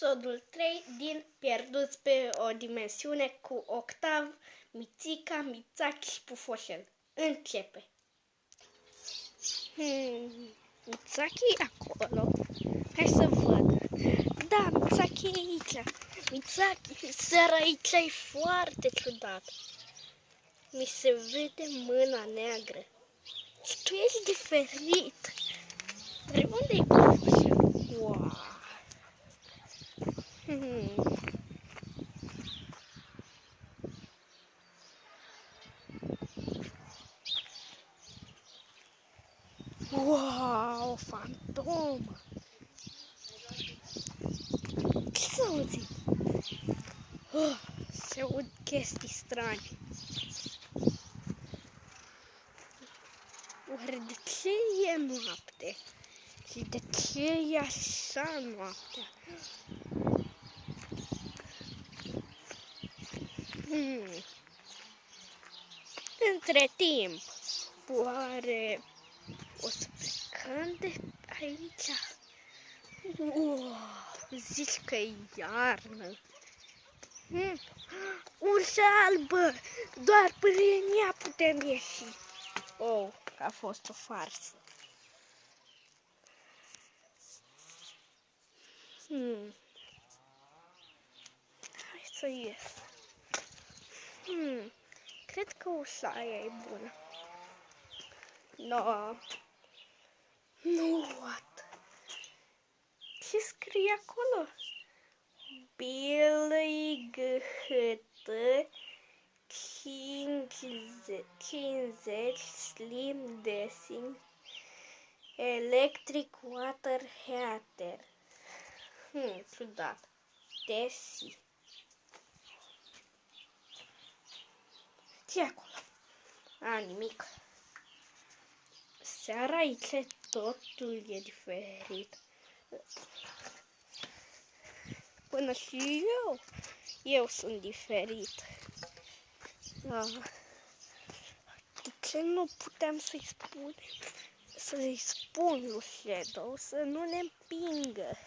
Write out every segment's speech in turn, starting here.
episodul 3 din Pierduți pe o dimensiune cu Octav, Mițica, Mițachi și Pufoșel. Începe! Mițachi e acolo. Hai să văd. Da, Mițachi e aici. Mițachi, seara aici e foarte ciudat. Mi se vede mâna neagră. Și tu ești diferit. Unde e Pufoșel? Wow! Wow, o fantomă! Ce s-a auzit? Se aud chestii strane. Oare de ce e noapte? Și de ce e așa noaptea? Între timp, oare o să plecăm de aici? Zici că e iarnă. Urșa albă! Doar prin ea putem ieși. A fost o farsă. Hai să ies. Cred că ușa aia e bună. No. Nu, what? Ce scrie acolo? Billy Gâhâtă 50 Slim Dressing Electric Water Heater. Ciudat. Desi. Ce acolo? Nimic. Seara aici totul e diferit. Până și eu sunt diferit. De ce nu putem să-i spun lui Shadow să nu ne împingă?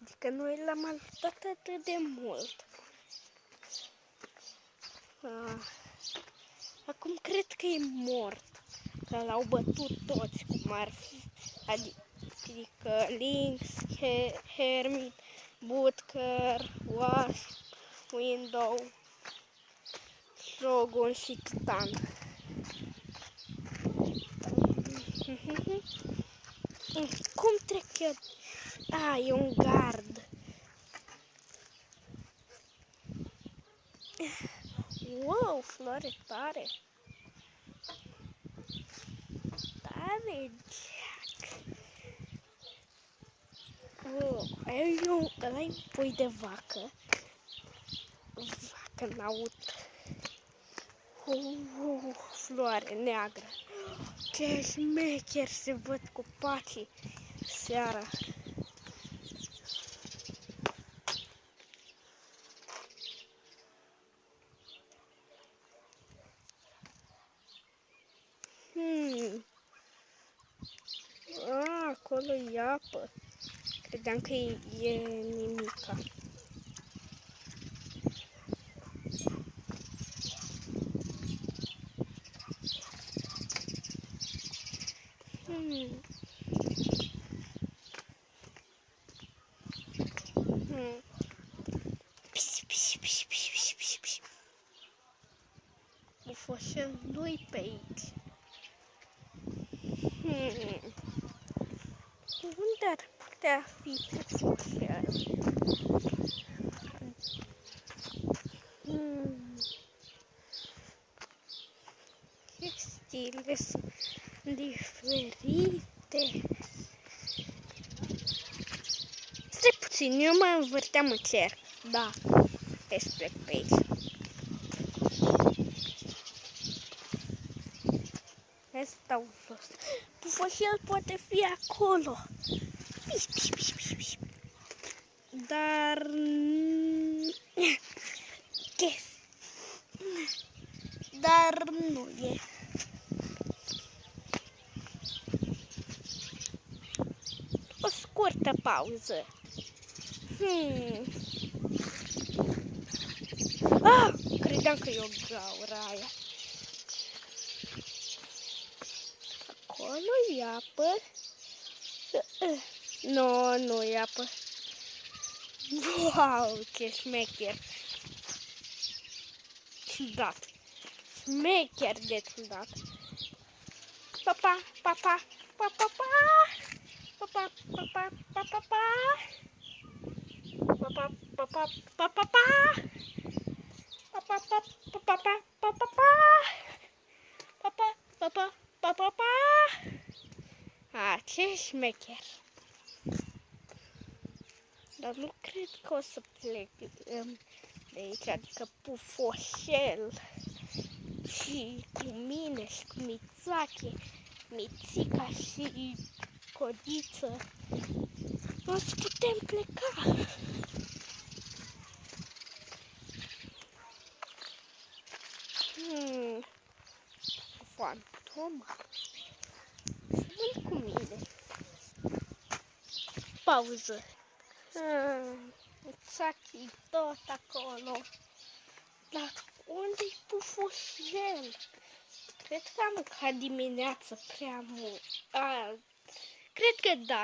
Adică noi l-am ajutat atât de mult. Acum cred că e mort. Că l-au bătut toți, cum ar fi. Adică Lynx, Hermit, Butker, Wasp, Window, Shogun și Titan. Cum trec eu? E un gard. Wow, floare tare. Tare, Jack. Ăla-i pui de vacă. Vacă n-aud. Floare neagră. Ce șmecher se văd copacii seara. Acolo e apă. Credeam că e nimica. Pufoșel nu-i pe aici. Unde ar putea fi Pufoșel? Chestiile sunt diferite. Stai puțin, eu mă învârteam în cerc. Da, plec pe aici. Hai să stau jos. Pufoșel poate fi acolo. Dar... Dar nu e. O scurtă pauză. Credeam că e o gaură aia. Acolo e apă. Nu e apă. Wow, ce șmecher. Ciudat. Șmecher de ciudat. Papa, papa, papa, papa. Papa, papa, papa, papa. Papa, papa, papa, papa. Papa, papa, papa, papa. Papa, papa, papa, papa. Ce șmecher. Dar nu cred că o să plec de aici, adică Pufoșel și cu mine și cu Mitzache, Mițica și Codiță. O să putem pleca. Fantoma. Să cu mine. Pauză. Mitzache tot acolo. Dar unde-i Pufoșel? Cred că am mâncat dimineață prea mult. Cred că da.